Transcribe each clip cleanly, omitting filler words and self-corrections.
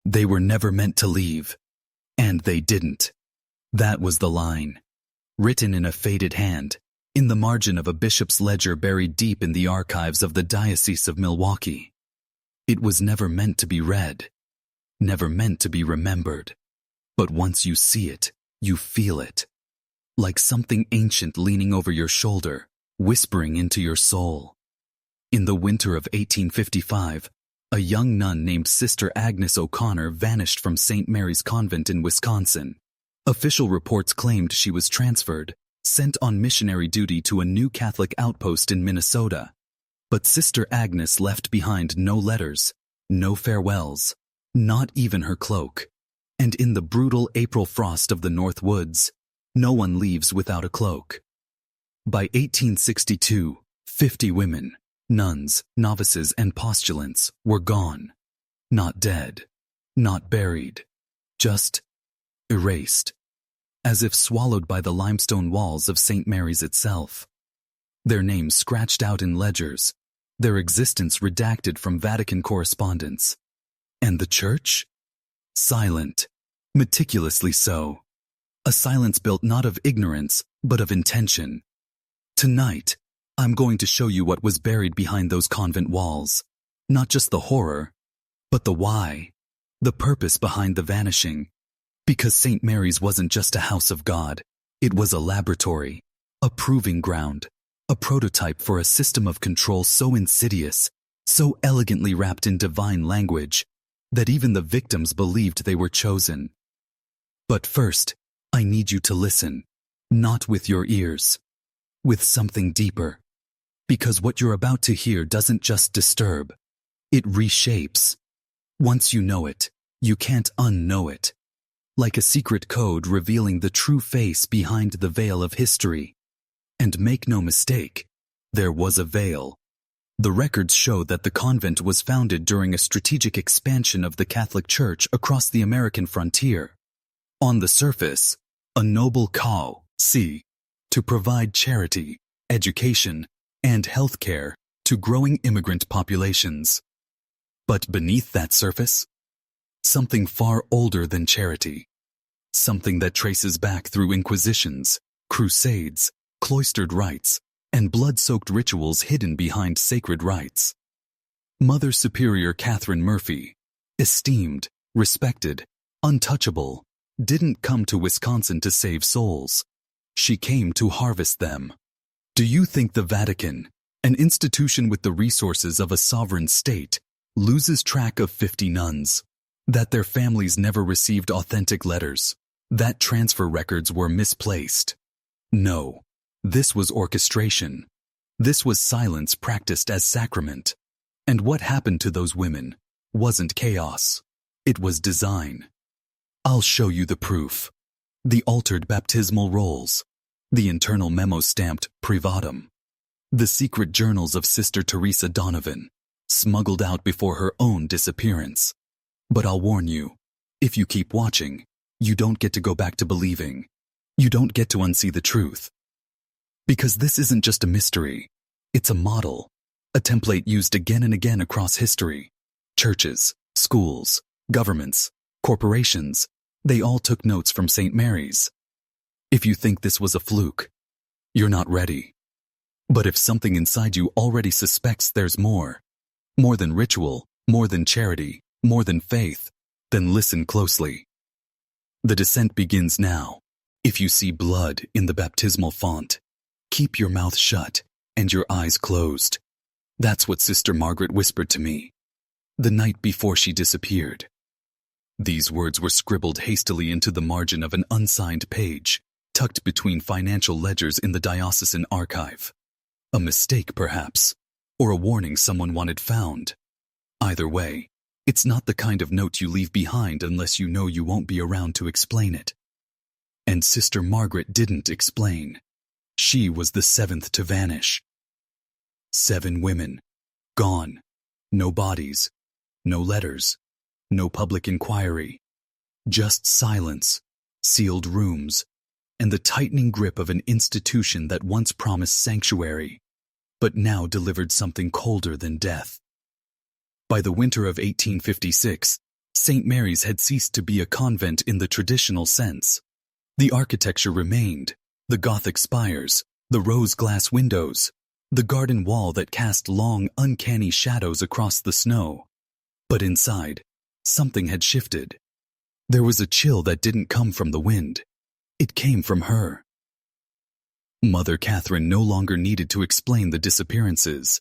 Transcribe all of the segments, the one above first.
They were never meant to leave. And they didn't. That was the line. Written in a faded hand, in the margin of a bishop's ledger buried deep in the archives of the Diocese of Milwaukee. It was never meant to be read. Never meant to be remembered. But once you see it, you feel it. Like something ancient leaning over your shoulder, whispering into your soul. In the winter of 1855, a young nun named Sister Agnes O'Connor vanished from St. Mary's Convent in Wisconsin. Official reports claimed she was transferred, sent on missionary duty to a new Catholic outpost in Minnesota. But Sister Agnes left behind no letters, no farewells, not even her cloak. And in the brutal April frost of the North Woods, no one leaves without a cloak. By 1862, 50 women, nuns, novices, and postulants were gone. Not dead, not buried, just erased, as if swallowed by the limestone walls of St. Mary's itself. Their names scratched out in ledgers, their existence redacted from Vatican correspondence. And the church? Silent, meticulously so. A silence built not of ignorance, but of intention. Tonight, I'm going to show you what was buried behind those convent walls. Not just the horror, but the why, the purpose behind the vanishing. Because St. Mary's wasn't just a house of God, it was a laboratory, a proving ground, a prototype for a system of control so insidious, so elegantly wrapped in divine language, that even the victims believed they were chosen. But first, I need you to listen, not with your ears, with something deeper. Because what you're about to hear doesn't just disturb, it reshapes. Once you know it, you can't unknow it. Like a secret code revealing the true face behind the veil of history. And make no mistake, there was a veil. The records show that the convent was founded during a strategic expansion of the Catholic Church across the American frontier. On the surface, a noble cause to provide charity, education, and health care to growing immigrant populations. But beneath that surface, something far older than charity. Something that traces back through inquisitions, crusades, cloistered rites, and blood-soaked rituals hidden behind sacred rites. Mother Superior Catherine Murphy, esteemed, respected, untouchable, didn't come to Wisconsin to save souls. She came to harvest them. Do you think the Vatican, an institution with the resources of a sovereign state, loses track of 50 nuns? That their families never received authentic letters? That transfer records were misplaced? No. This was orchestration. This was silence practiced as sacrament. And what happened to those women wasn't chaos. It was design. I'll show you the proof. The altered baptismal rolls. The internal memo stamped privatum. The secret journals of Sister Teresa Donovan, smuggled out before her own disappearance. But I'll warn you, if you keep watching, you don't get to go back to believing. You don't get to unsee the truth. Because this isn't just a mystery. It's a model, a template used again and again across history. Churches, schools, governments, corporations, they all took notes from St. Mary's. If you think this was a fluke, you're not ready. But if something inside you already suspects there's more than ritual, more than charity, more than faith, then listen closely. The descent begins now. If you see blood in the baptismal font, keep your mouth shut and your eyes closed. That's what Sister Margaret whispered to me the night before she disappeared. These words were scribbled hastily into the margin of an unsigned page, tucked between financial ledgers in the diocesan archive. A mistake, perhaps, or a warning someone wanted found. Either way, it's not the kind of note you leave behind unless you know you won't be around to explain it. And Sister Margaret didn't explain. She was the seventh to vanish. 7 women, gone. No bodies, no letters, no public inquiry. Just silence, sealed rooms, and the tightening grip of an institution that once promised sanctuary, but now delivered something colder than death. By the winter of 1856, St. Mary's had ceased to be a convent in the traditional sense. The architecture remained, the Gothic spires, the rose-glass windows, the garden wall that cast long, uncanny shadows across the snow. But inside, something had shifted. There was a chill that didn't come from the wind. It came from her. Mother Catherine no longer needed to explain the disappearances.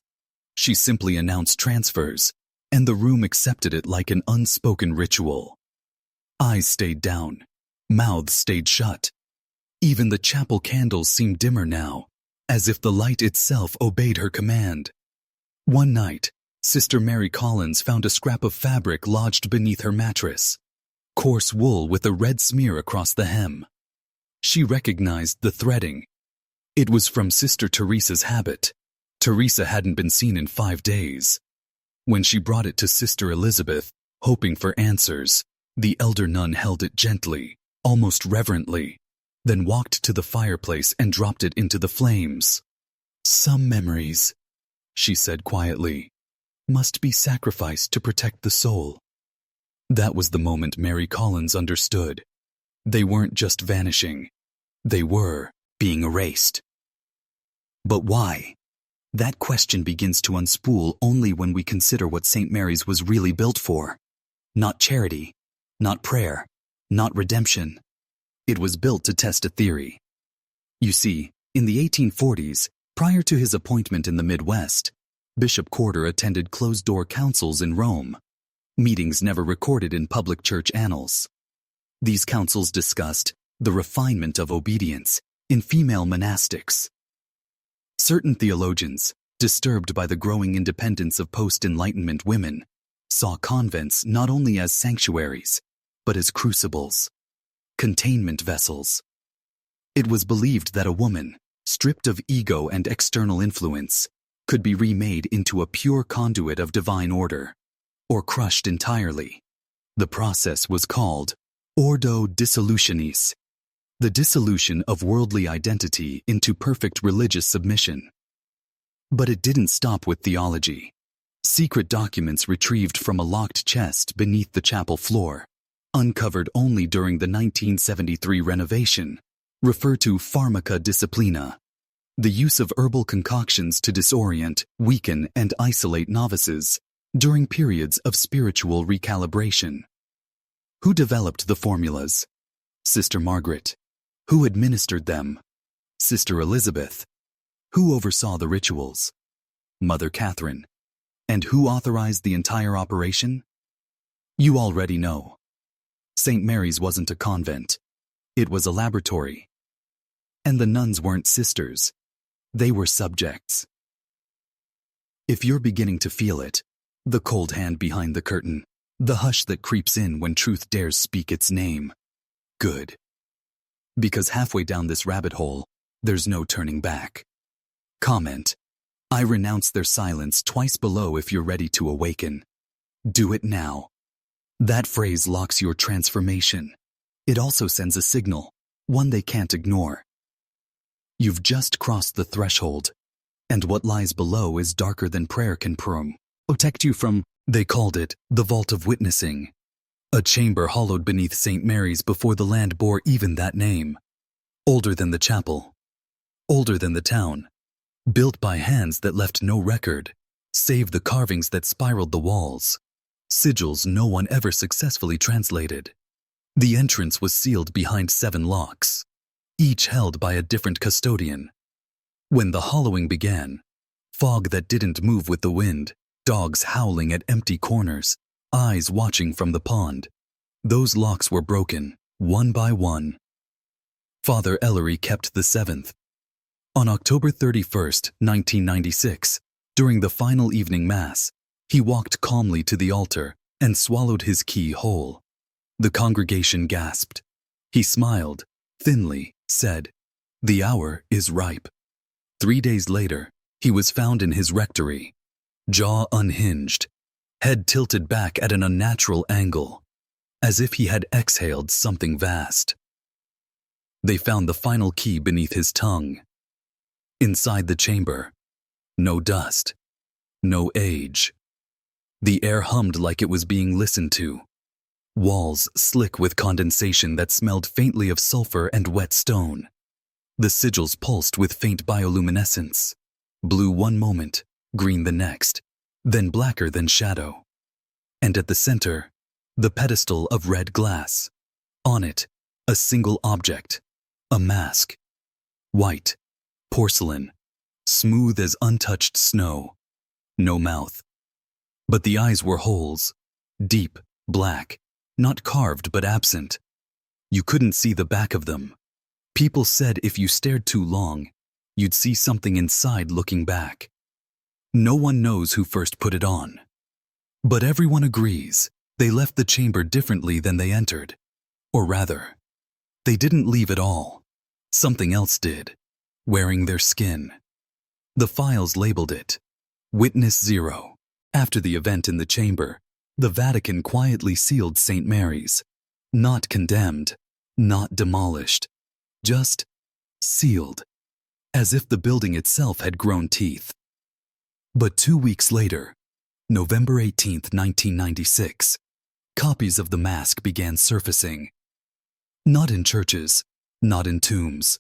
She simply announced transfers, and the room accepted it like an unspoken ritual. Eyes stayed down, mouths stayed shut. Even the chapel candles seemed dimmer now, as if the light itself obeyed her command. One night, Sister Mary Collins found a scrap of fabric lodged beneath her mattress, coarse wool with a red smear across the hem. She recognized the threading. It was from Sister Teresa's habit. Teresa hadn't been seen in 5 days. When she brought it to Sister Elizabeth, hoping for answers, the elder nun held it gently, almost reverently, then walked to the fireplace and dropped it into the flames. "Some memories," she said quietly, "must be sacrificed to protect the soul." That was the moment Mary Collins understood. They weren't just vanishing. They were being erased. But why? That question begins to unspool only when we consider what St. Mary's was really built for. Not charity, not prayer, not redemption. It was built to test a theory. You see, in the 1840s, prior to his appointment in the Midwest, Bishop Corder attended closed-door councils in Rome, meetings never recorded in public church annals. These councils discussed the refinement of obedience in female monastics. Certain theologians, disturbed by the growing independence of post-Enlightenment women, saw convents not only as sanctuaries, but as crucibles, containment vessels. It was believed that a woman, stripped of ego and external influence, could be remade into a pure conduit of divine order, or crushed entirely. The process was called ordo dissolutionis, the dissolution of worldly identity into perfect religious submission. But it didn't stop with theology. Secret documents retrieved from a locked chest beneath the chapel floor, uncovered only during the 1973 renovation, refer to pharmaca disciplina, the use of herbal concoctions to disorient, weaken, and isolate novices during periods of spiritual recalibration. Who developed the formulas? Sister Margaret. Who administered them? Sister Elizabeth. Who oversaw the rituals? Mother Catherine. And who authorized the entire operation? You already know. St. Mary's wasn't a convent. It was a laboratory. And the nuns weren't sisters. They were subjects. If you're beginning to feel it, the cold hand behind the curtain, the hush that creeps in when truth dares speak its name, good. Because halfway down this rabbit hole, there's no turning back. Comment: I renounce their silence twice below if you're ready to awaken. Do it now. That phrase locks your transformation. It also sends a signal, one they can't ignore. You've just crossed the threshold, and what lies below is darker than prayer can protect you from. They called it the Vault of Witnessing, a chamber hollowed beneath St. Mary's before the land bore even that name. Older than the chapel, older than the town, built by hands that left no record, save the carvings that spiraled the walls, sigils no one ever successfully translated. The entrance was sealed behind 7 locks, each held by a different custodian. When the hollowing began, fog that didn't move with the wind, dogs howling at empty corners, eyes watching from the pond, those locks were broken, one by one. Father Ellery kept the 7th. On October 31st, 1996, during the final evening mass, he walked calmly to the altar and swallowed his key whole. The congregation gasped. He smiled, thinly, said, "The hour is ripe." 3 days later, he was found in his rectory, jaw unhinged, head tilted back at an unnatural angle, as if he had exhaled something vast. They found the final key beneath his tongue. Inside the chamber, no dust, no age. The air hummed like it was being listened to. Walls slick with condensation that smelled faintly of sulfur and wet stone. The sigils pulsed with faint bioluminescence. Blue one moment, green the next, then blacker than shadow. And at the center, the pedestal of red glass. On it, a single object, a mask. White, porcelain, smooth as untouched snow. No mouth. But the eyes were holes, deep, black, not carved but absent. You couldn't see the back of them. People said if you stared too long, you'd see something inside looking back. No one knows who first put it on. But everyone agrees they left the chamber differently than they entered. Or rather, they didn't leave at all. Something else did, wearing their skin. The files labeled it Witness Zero. After the event in the chamber, the Vatican quietly sealed St. Mary's. Not condemned, not demolished, just sealed, as if the building itself had grown teeth. But 2 weeks later, November 18, 1996, copies of the mask began surfacing. Not in churches, not in tombs,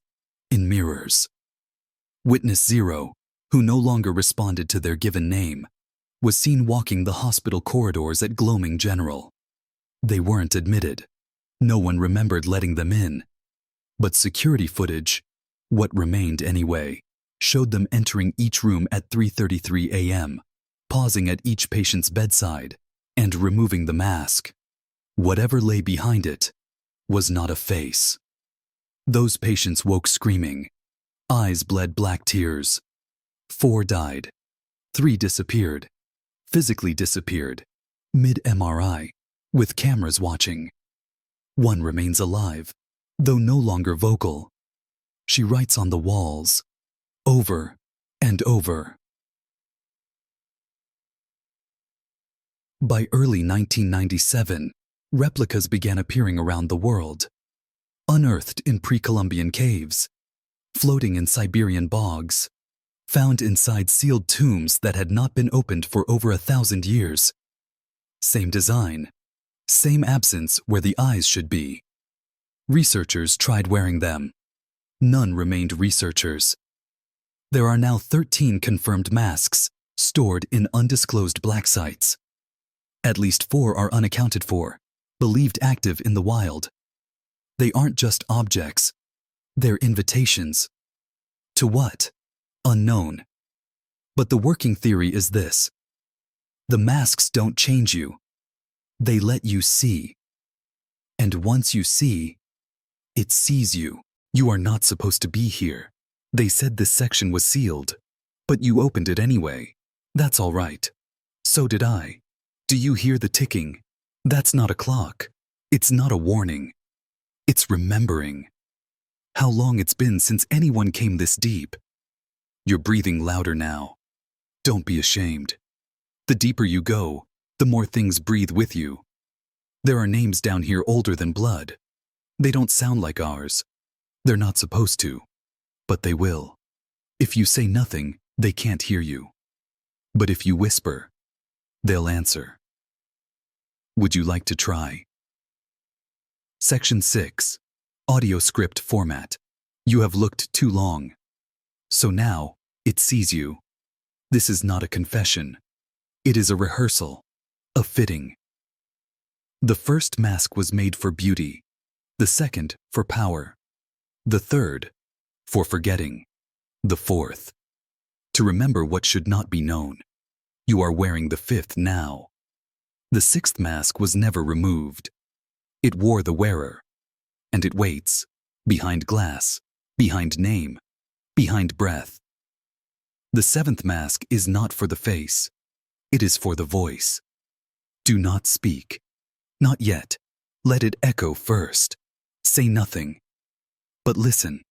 in mirrors. Witness Zero, who no longer responded to their given name, was seen walking the hospital corridors at Gloaming General. They weren't admitted. No one remembered letting them in. But security footage, what remained anyway, showed them entering each room at 3:33 a.m., pausing at each patient's bedside, and removing the mask. Whatever lay behind it was not a face. Those patients woke screaming. Eyes bled black tears. 4 died. 3 disappeared. Physically disappeared. Mid-MRI, with cameras watching. 1 remains alive, though no longer vocal. She writes on the walls, over and over. By early 1997, replicas began appearing around the world. Unearthed in pre-Columbian caves, floating in Siberian bogs, found inside sealed tombs that had not been opened for over 1,000 years. Same design, same absence where the eyes should be. Researchers tried wearing them. None remained researchers. There are now 13 confirmed masks stored in undisclosed black sites. At least 4 are unaccounted for, believed active in the wild. They aren't just objects. They're invitations. To what? Unknown. But the working theory is this. The masks don't change you. They let you see. And once you see, it sees you. You are not supposed to be here. They said this section was sealed, but you opened it anyway. That's all right. So did I. Do you hear the ticking? That's not a clock. It's not a warning. It's remembering. How long it's been since anyone came this deep. You're breathing louder now. Don't be ashamed. The deeper you go, the more things breathe with you. There are names down here older than blood. They don't sound like ours. They're not supposed to. But they will. If you say nothing, they can't hear you. But if you whisper, they'll answer. Would you like to try? Section 6. Audio script format. You have looked too long. So now, it sees you. This is not a confession. It is a rehearsal. A fitting. The first mask was made for beauty. The second, for power. The third, for forgetting. The fourth, to remember what should not be known. You are wearing the 5th now. The 6th mask was never removed. It wore the wearer. And it waits, behind glass, behind name, behind breath. The 7th mask is not for the face. It is for the voice. Do not speak. Not yet. Let it echo first. Say nothing. But listen.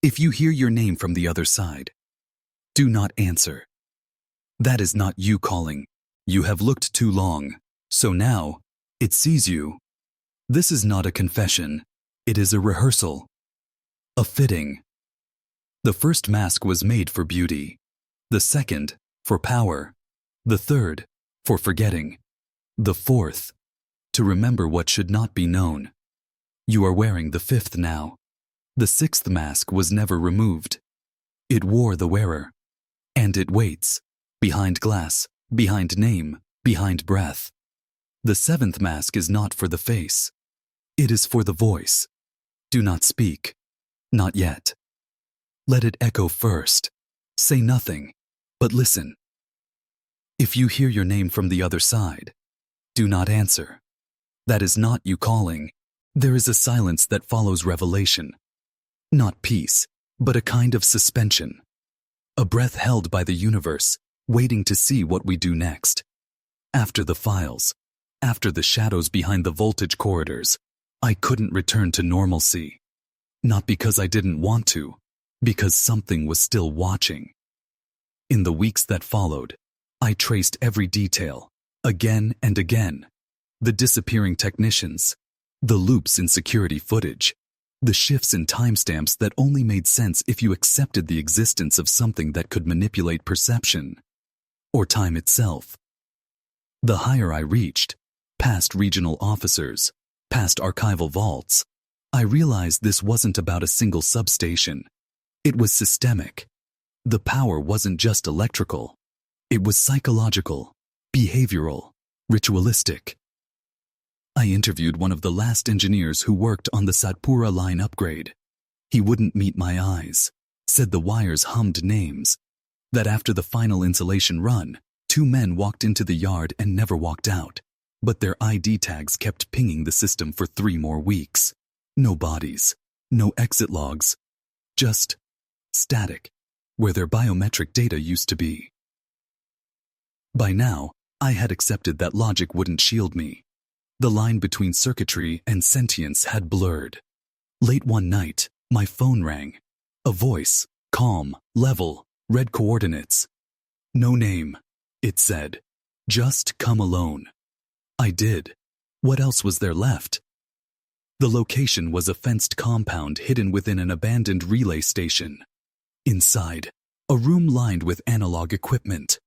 If you hear your name from the other side, do not answer. That is not you calling. You have looked too long, so now it sees you. This is not a confession. It is a rehearsal. A fitting. The first mask was made for beauty. The second, for power. The third, for forgetting. The fourth, to remember what should not be known. You are wearing the fifth now. The sixth mask was never removed. It wore the wearer. And it waits, behind glass, behind name, behind breath. The seventh mask is not for the face. It is for the voice. Do not speak. Not yet. Let it echo first. Say nothing, but listen. If you hear your name from the other side, do not answer. That is not you calling. There is a silence that follows revelation. Not peace, but a kind of suspension. A breath held by the universe, waiting to see what we do next. After the files, after the shadows behind the voltage corridors, I couldn't return to normalcy. Not because I didn't want to, because something was still watching. In the weeks that followed, I traced every detail, again and again. The disappearing technicians, the loops in security footage, the shifts in timestamps that only made sense if you accepted the existence of something that could manipulate perception, or time itself. The higher I reached, past regional officers, past archival vaults, I realized this wasn't about a single substation. It was systemic. The power wasn't just electrical. It was psychological, behavioral, ritualistic. I interviewed one of the last engineers who worked on the Satpura line upgrade. He wouldn't meet my eyes, said the wires hummed names, that after the final insulation run, 2 men walked into the yard and never walked out, but their ID tags kept pinging the system for 3 more weeks. No bodies, no exit logs, just static, where their biometric data used to be. By now, I had accepted that logic wouldn't shield me. The line between circuitry and sentience had blurred. Late one night, my phone rang. A voice, calm, level, red coordinates. No name, it said. Just come alone. I did. What else was there left? The location was a fenced compound hidden within an abandoned relay station. Inside, a room lined with analog equipment.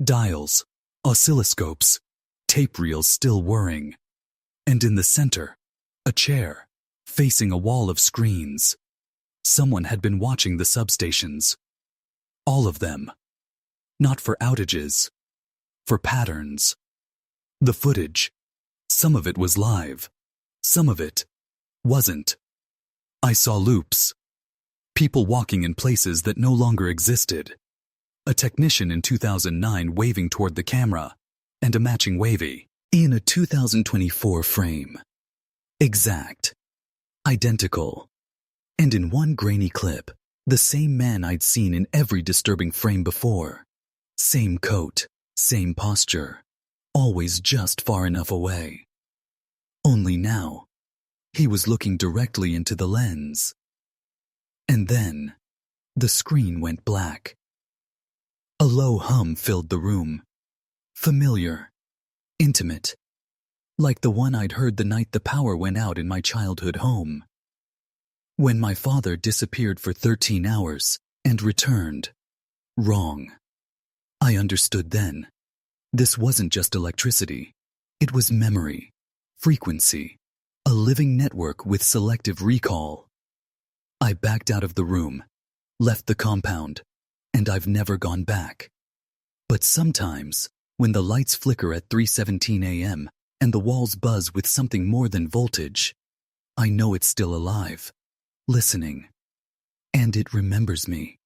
Dials, oscilloscopes, tape reels still whirring. And in the center, a chair, facing a wall of screens. Someone had been watching the substations. All of them. Not for outages, for patterns. The footage, some of it was live, some of it wasn't. I saw loops. People walking in places that no longer existed. A technician in 2009 waving toward the camera, and a matching wavy in a 2024 frame. Exact. Identical. And in one grainy clip, the same man I'd seen in every disturbing frame before. Same coat, same posture, always just far enough away. Only now, he was looking directly into the lens. And then, the screen went black. A low hum filled the room. Familiar. Intimate. Like the one I'd heard the night the power went out in my childhood home. When my father disappeared for 13 hours and returned. Wrong. I understood then. This wasn't just electricity. It was memory, frequency, a living network with selective recall. I backed out of the room, left the compound, and I've never gone back. But sometimes, when the lights flicker at 3:17 a.m. and the walls buzz with something more than voltage, I know it's still alive, listening. And it remembers me.